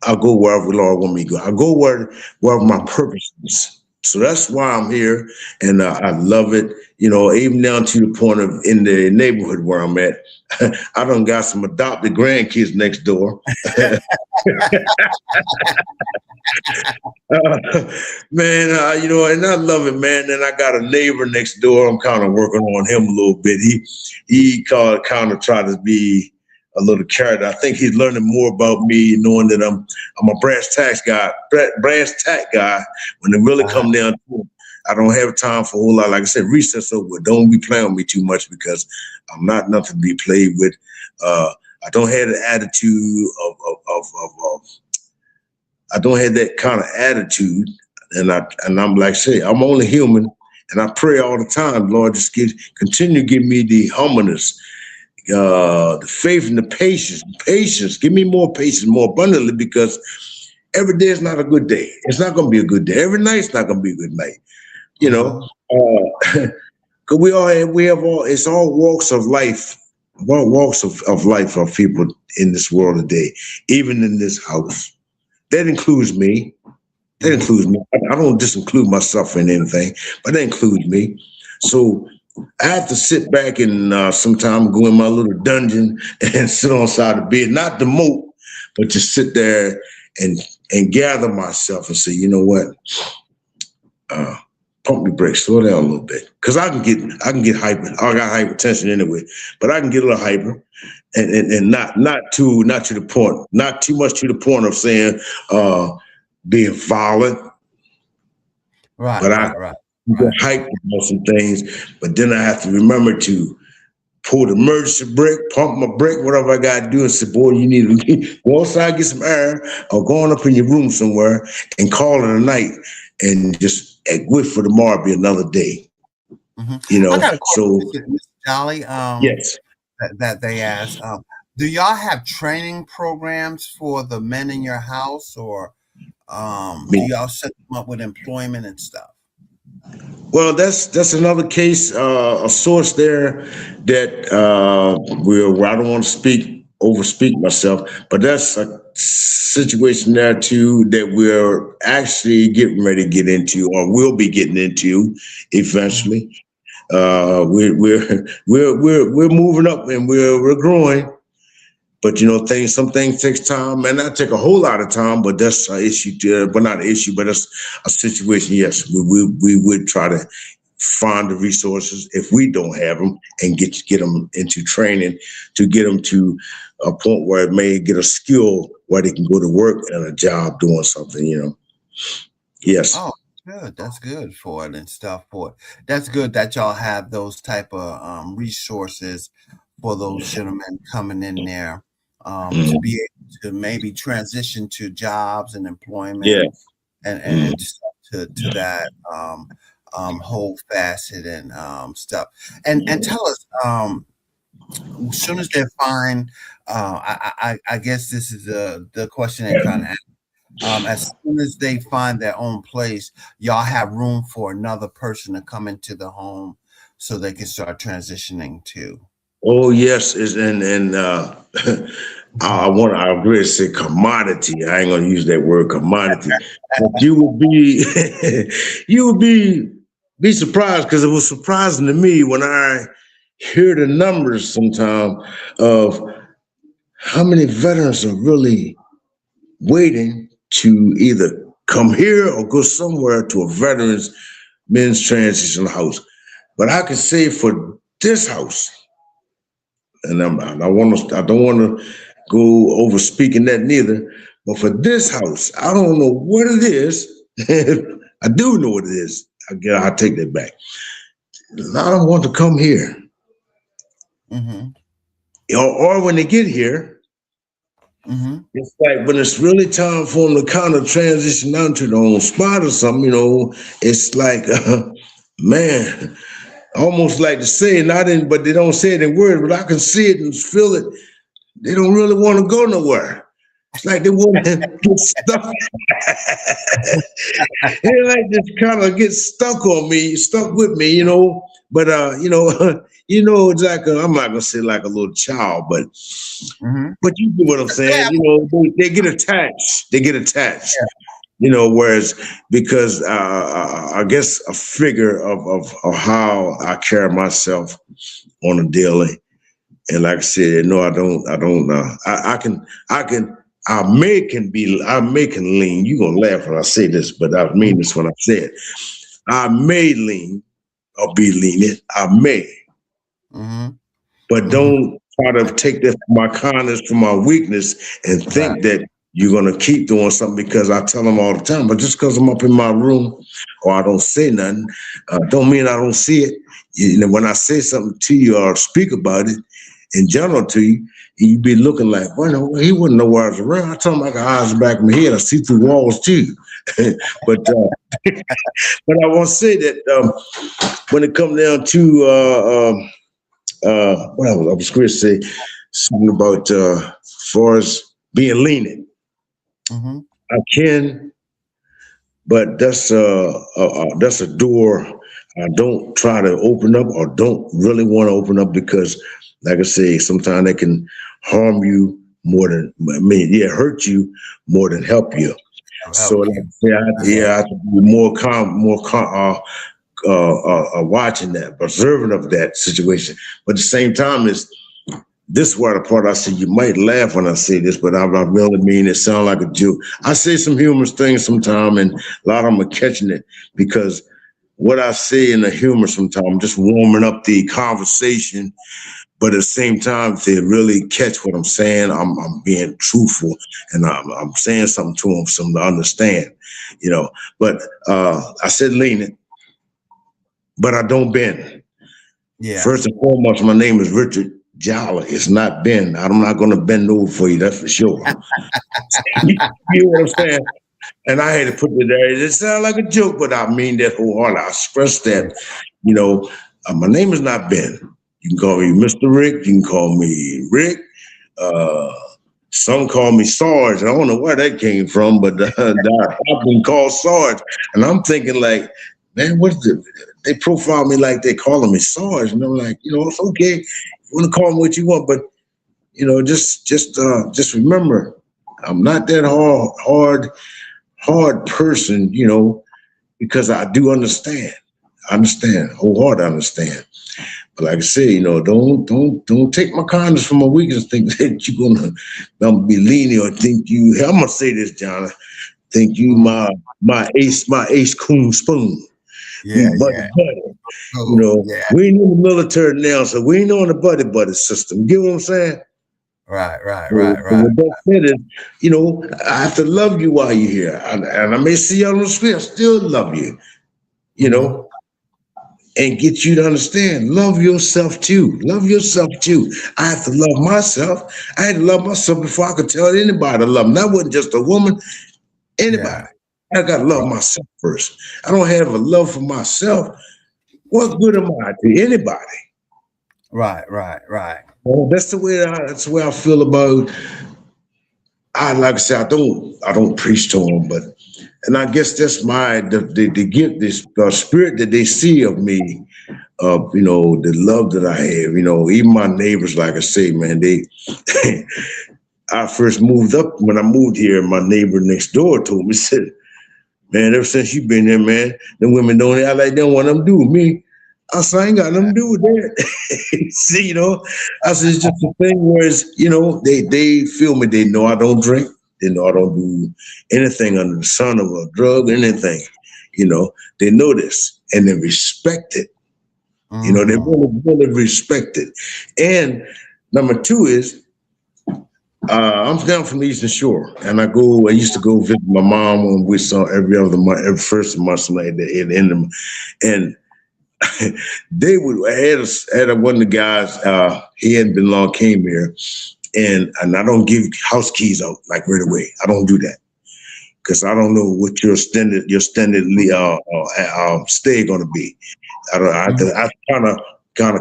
I'll go wherever the Lord want me to go. I'll go wherever my purpose is. So that's why I'm here, and I love it. Even down to the point of in the neighborhood where I'm at, I done got some adopted grandkids next door. Man, and I love it, man. And I got a neighbor next door. I'm kind of working on him a little bit. He kind of try to be a little character. I think he's learning more about me, knowing that I'm a brass tack guy. When it really come down to it, I don't have time for a whole lot. Like I said, recess over. Don't be playing with me too much because I'm not nothing to be played with. I don't have the attitude of I don't have that kind of attitude, and I'm like, say, I'm only human, and I pray all the time, Lord, just continue to give me the humbleness, the faith and the patience. Patience, give me more patience, more abundantly, because every day is not a good day. It's not going to be a good day. Every night's not going to be a good night. You know, because we have all. It's all walks of life. All walks of life of people in this world today, even in this house. That includes me. That includes me. I don't just include myself in anything, but that includes me. So I have to sit back and sometime go in my little dungeon and sit on the side of the bed, not to mope, but just sit there and gather myself and say, you know what? Pump the brakes, slow down a little bit, because I can get hyper. I got hypertension anyway, but I can get a little hyper, and not to the point, not too much to the point of saying being violent. But I get hyped about some things, but then I have to remember to pull the emergency brake, pump my brake, whatever I got to do, and say, boy, you need to go outside, get some air, or go on up in your room somewhere and call it a night and just wait for tomorrow be another day. I got a So question, Mr. Jolly. yes. That they asked. Do y'all have training programs for the men in your house, or do y'all set them up with employment and stuff? Well, that's another case, a source there that I don't want to overspeak myself, but that's a situation there too that we're actually getting ready to get into, or will be getting into eventually. We're moving up and we're growing. But some things takes time, and not take a whole lot of time. But that's an issue, but not an issue, but that's a situation. Yes, we would try to find the resources if we don't have them, and get them into training to get them to a point where it may get a skill where they can go to work and a job doing something. Yes. Oh, good. That's good for it and stuff for it. That's good that y'all have those type of resources for those gentlemen coming in there to be able to maybe transition to jobs and Yeah. employment and stuff to that whole facet and stuff. And tell us, as soon as they find, I guess this is the question they're trying to ask. As soon as they find their own place, y'all have room for another person to come into the home so they can start transitioning too. Oh yes, and I agree to say commodity. I ain't gonna use that word commodity, but you would be you would be surprised because it was surprising to me when I hear the numbers sometime of how many veterans are really waiting to either come here or go somewhere to a veterans men's transition house. But I can say for this house, and I don't want to go over speaking that neither. But for this house, I don't know what it is. I do know what it is. I take that back. A lot of them want to come here, Mm-hmm. or when they get here, Mm-hmm. it's like when it's really time for them to kind of transition down to their own spot or something. It's like, man, almost like to say it, not in, but they don't say it in words, but I can see it and feel it. They don't really want to go nowhere. It's like they want to get stuck. They like just kind of get stuck on me, stuck with me. But it's like I'm not gonna say like a little child, but Mm-hmm. you get what I'm saying. They get attached. They get attached. Yeah. Whereas because I guess a figure of how I carry myself on a daily. And like I said, no, I don't. I may can lean. You gonna laugh when I say this, but I mean this when I say it. I may lean or be lenient. I may, Mm-hmm. but Mm-hmm. don't try to take that from my kindness, from my weakness, and Right. think that you're gonna keep doing something because I tell them all the time. But just because I'm up in my room or I don't say nothing, don't mean I don't see it. When I say something to you or speak about it in general to you, you be looking like, well, he wouldn't know where I was around. I tell him I got eyes in the back of my head. I see through walls too. but but I want to say that when it comes down to what I was going to say something about as far as being lenient. Mm-hmm. I can, but that's a door I don't try to open up or don't really want to open up because, like I say, sometimes they can harm you more than hurt you more than help you. I'll So help like, you. I have to be watching that, observant of that situation. But at the same time, is this where the part I say you might laugh when I say this, but I really mean it. Sound like a joke. I say some humorous things sometimes, and a lot of them are catching it because what I say in the humor sometimes, I'm just warming up the conversation. But at the same time, if they really catch what I'm saying, I'm being truthful and I'm saying something to them, for them to understand, But I said leaning, but I don't bend. Yeah. First and foremost, my name is Richard Jolly. It's not Ben. I'm not going to bend over for you. That's for sure. You know what I'm saying? And I had to put it there. It sounds like a joke, but I mean that wholeheartedly. I stress that, my name is not Ben. You can call me Mr. Rick. You can call me Rick. Uh, some call me Sarge. I don't know where that came from, but I've been called Sarge. And I'm thinking like, man, they profile me like they calling me Sarge. And I'm like, it's okay. You want to call me what you want, but just remember, I'm not that hard person, because I do understand. I understand, wholeheartedly understand. But like I said, don't take my kindness for my weakness. Think that you're gonna be lenient or think you. I'm gonna say this, John. Think you Mhm. my ace coon spoon. We Yeah. buddy Yeah. buddy. Oh, yeah. We ain't in the military now, so we ain't on the buddy buddy system. You get what I'm saying? Right. Right. So Right. Right. with that said, I have to love you while you're here, and I may see you on the street. I still love you. You Mm-hmm. know, and get you to understand. Love yourself too. Love yourself too. I have to love myself. I had to love myself before I could tell anybody to love me. That wasn't just a woman, Yeah. anybody. I got to love myself first. I don't have a love for myself. What good am I to anybody? Right, right, right. Well, that's the way I feel about. I like I said, I don't preach to them, but and I guess that's my the gift, this spirit that they see of me, of the love that I have. Even my neighbors, like I say, man, they. I first moved up when I moved here. My neighbor next door told me, said, "Man, ever since you been here, man, them women don't act like they don't want them to do with me." I said, "I ain't got nothing to do with that." See, I said it's just a thing where they feel me. They know I don't drink. They know I don't do anything under the sun of a drug, anything. They know this and they respect it. They Mm-hmm. really respect it. And number two is I'm down from the Eastern Shore, and I used to go visit my mom when we saw every other month, every first month, something like that, and they would had one of the guys. He hadn't been long came here, and I don't give house keys out like right away. I don't do that because I don't know what your standard stay going to be. I don't. Mm-hmm. I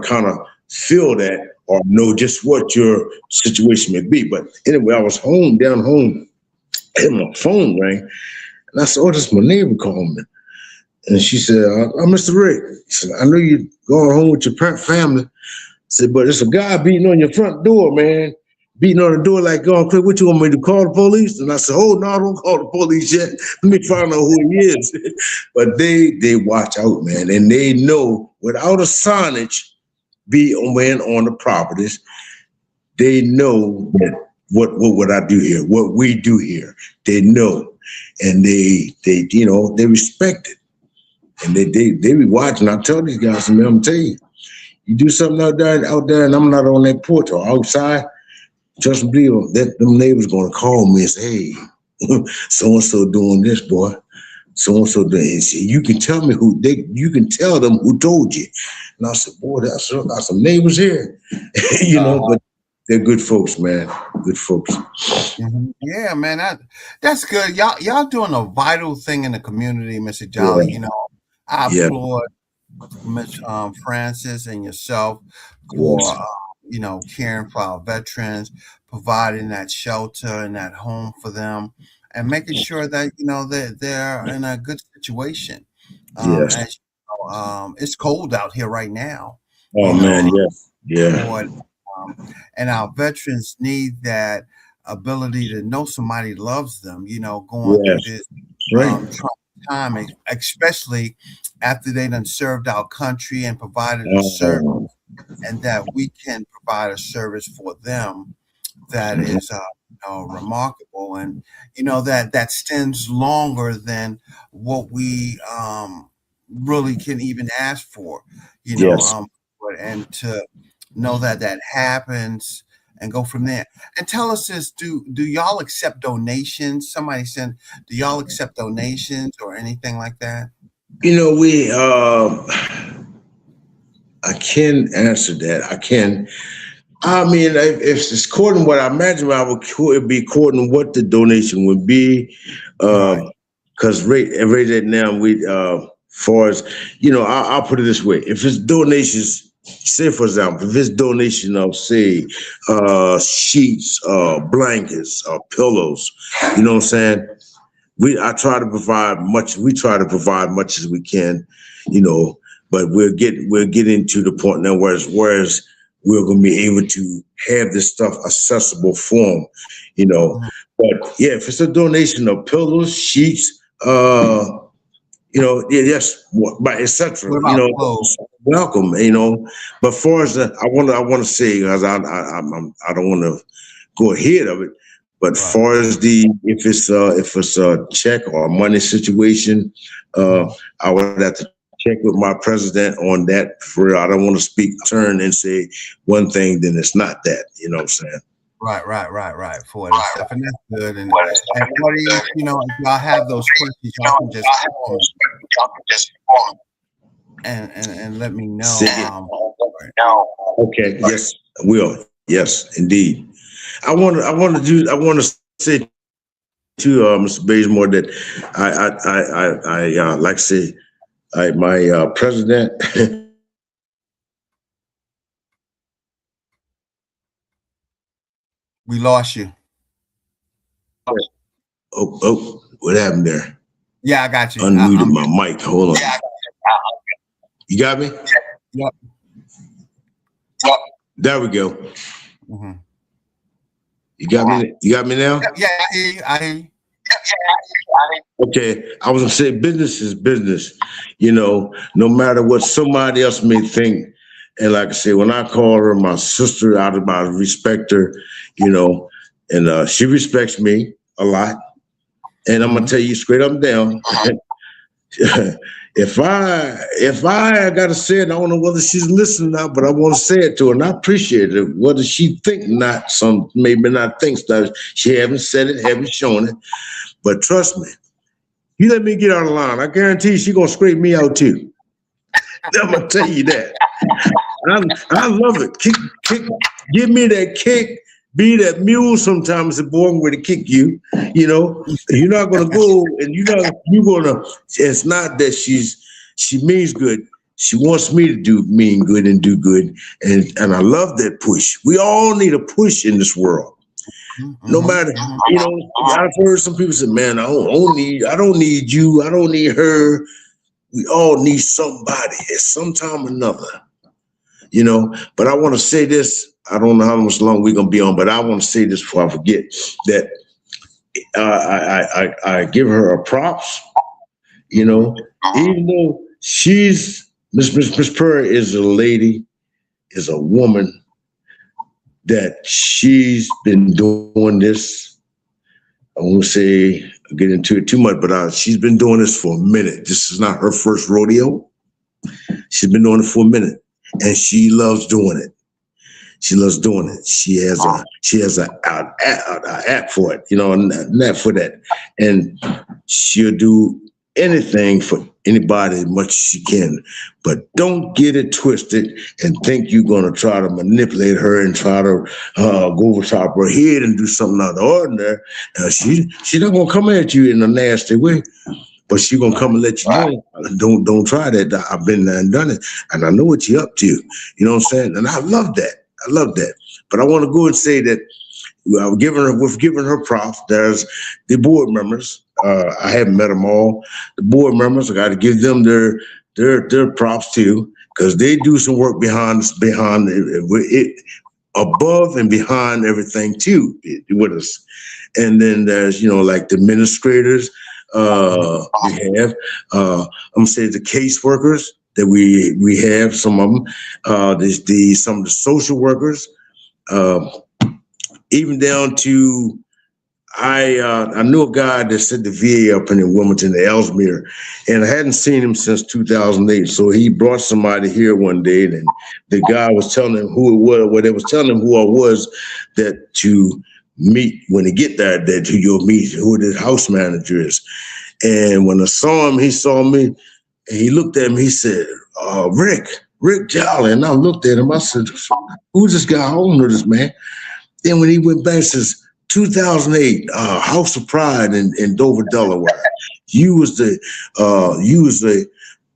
kind of feel that or know just what your situation may be. But anyway, I was down home, and my phone rang, and I said, "Oh, this is my neighbor calling me." And she said, "I'm Mr. Rick." She said, "I know you're going home with your parent family." I said, "But it's a guy beating on your front door, man. Beating on the door like, going, quick, what you want me to call the police?" And I said, "Oh, no, don't call the police yet. Let me find out who he is." But they watch out, man. And they know without a signage be on the properties, they know that what I do here, what we do here. They know. And they respect it. And they be watching. I tell these guys, man, I'm telling you, you do something out there, and I'm not on that porch or outside. Trust me, believe that them neighbors gonna call me and say, "Hey, so and so doing this, boy. So and so doing this." You can tell me who they. You can tell them who told you. And I said, "Boy, that's got some neighbors here, Uh-huh. but they're good folks, man. Good folks." Mhm. Yeah, man, that's good. Y'all doing a vital thing in the community, Mr. Jolly. Yeah, I yeah, applaud Miss Francis and yourself for yes, caring for our veterans, providing that shelter and that home for them, and making sure that they're in a good situation. yes. As it's cold out here right now, Oh you know, man, yes, yeah, for and our veterans need that ability to know somebody loves them. Going through yes. this Right. trauma time, especially after they done served our country and provided a service, Um, and that we can provide a service for them that is remarkable, and that stands longer than what we really can even ask for. you know yes. um and to know that that happens and go from there. And tell us this: do y'all accept donations? Somebody said, do y'all accept donations or anything like that? We I can answer that. I can. I mean, if it's according to what I imagine, it'd be according to what the donation would be. Right. Because right now, far as I'll put it this way: if it's donations, say for example, if it's donation of say sheets, blankets, or pillows, you know what I'm saying? I try to provide much. We try to provide much as we can, you know. But we're getting to the point now whereas we're going to be able to have this stuff accessible for them, you know. Mhm. But yeah, if it's a donation of pillows, sheets, yeah, yes, but etc. What about clothes? Welcome, But for as I want to say, because I don't want to go ahead of it. But Right. far as if it's a check or a money situation, uh, Mhm. I would have to check with my president on that. For real, I don't want to speak turn and say one thing, then it's not that. You know what I'm saying? Right, right, right, right. For that stuff, and that's good. And audience, if y'all have those questions, y'all can just call me and let me know. Say it. Right. Okay. Yes, I will. Yes, indeed. I want to say to Mr. Bazemore that I like to say my president We lost you. Oh, what happened there? Yeah, I got you. Unmuted my mic. Hold on. Yeah, you got me? Yep. There we go. Mm-hmm. You got me? You got me now? Yeah, I hear you. I hear you. Okay, I was gonna say business is business, no matter what somebody else may think. And like I said, when I call her my sister, out of my respect her, and she respects me a lot. And I'm gonna tell you straight up and down. if I gotta say it, I don't know whether she's listening now, but I want to say it to her, and I appreciate it. Whether she think not, some maybe not thinks that she haven't said it, haven't shown it, but trust me. You let me get out of line, I guarantee she's gonna scrape me out too. I'm gonna tell you that. I love it. Kick, give me that kick. Be that mule sometimes. The boy, I'm going to kick you. You're not gonna go, and you're gonna. It's not that she means good. She wants me to do mean good and do good, and I love that push. We all need a push in this world. No matter, I've heard some people say, "Man, I don't need you. I don't need her." We all need somebody at some time or another, But I want to say this. I don't know how much long we're gonna be on, but I want to say this before I forget that I give her a props. Even though she's Miss Perry is a lady, is a woman that she's been doing this. I won't say get into it too much, but she's been doing this for a minute. This is not her first rodeo. She's been doing it for a minute, and she loves doing it. She loves doing it. She has an app for it, a net for that, and she'll do anything for anybody as much as she can. But don't get it twisted and think you're gonna try to manipulate her and try to go over top of her head and do something out of the ordinary. She's not gonna come at you in a nasty way. But she gonna come and let you know. Don't try that. I've been there and done it, and I know what you're up to. You know what I'm saying? And I love that. But I want to go and say that we've given her props. There's the board members. I haven't met them all. The board members, I got to give them their props too, because they do some work behind it, above and behind everything too, with us. And then there's like the administrators. We have I'm gonna say the caseworkers that we have, some of them, some of the social workers, even down to I knew a guy that set the VA up in Wilmington, Ellesmere, and I hadn't seen him since 2008. So he brought somebody here one day, and the guy was telling him who it was. Well, they was telling him who I was, that to meet when they get there, that you'll meet who the house manager is. And when I saw him, he saw me, and he looked at me. He said, Rick Jolly. And I looked at him. I said, who's this guy? I don't know this man. Then when he went back, says 2008, House of Pride in Dover, Delaware. You was the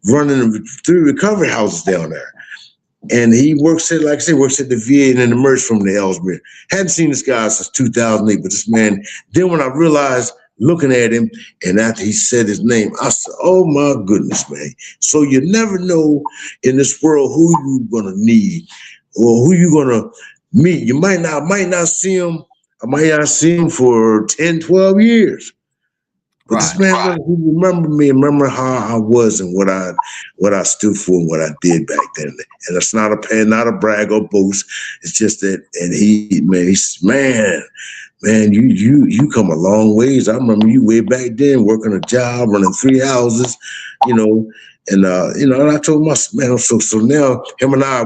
running 3 recovery houses down there. And he works at the VA and then emerged from the Ellesmere. Hadn't seen this guy since 2008, but this man, then when I realized, looking at him, and after he said his name, I said, oh my goodness, man. So you never know in this world who you're gonna need or who you're gonna meet. You might not see him. I might not see him for 10, 12 years. But this man, who remember me, remember how I was and what I stood for and what I did back then. And it's not a brag or boast. It's just that, and man, you come a long ways. I remember you way back then working a job, running 3 houses, and I told my man, so now him and I,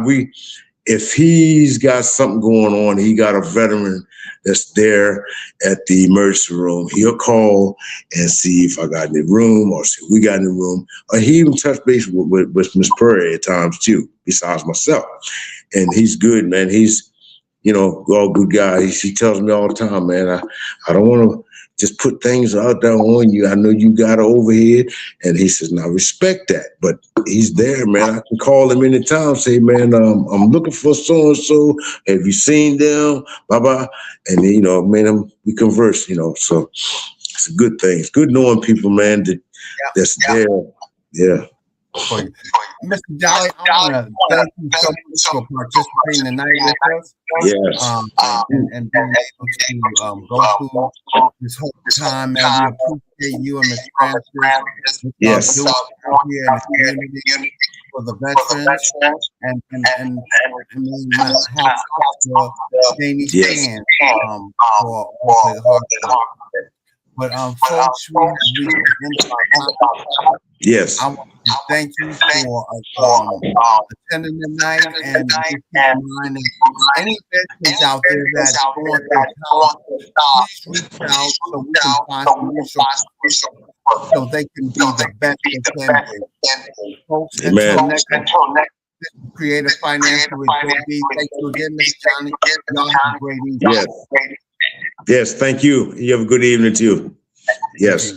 if he's got something going on, he got a veteran that's there at the emergency room, he'll call and see if I got in the room or see if we got in the room. Or he even touch base with Miss Perry at times too, besides myself. And he's good, man. He's, all good guy. He tells me all the time, man, I don't want to just put things out there on you. I know you got an overhead. And he says, now respect that. But he's there, man. I can call him anytime, say, man, I'm looking for so-and-so. Have you seen them? Bye-bye. And, you know, man, we converse, you know. So it's a good thing. It's good knowing people, man, that's there. Yeah. For you. Mr. Jolly, I want to thank you so much for participating tonight with us. Yes. And being able to go through this whole time, man. We appreciate you and Ms. Francis. Yes. Doing here in the community for the veterans. And hats off for Danny Stan for all the hard work. But folks, we have reached the end of our time. Yes. I want to thank you for attending tonight, and keep in mind that any veterans out there that's going through time, please reach out so we can find some resources so they can be the best they can be. Folks, until next time, Creative Financial with JB. Thank you again, Mr. Johnny. Y'all have a great evening. Yes. Yes, thank you. You have a good evening too. Yes.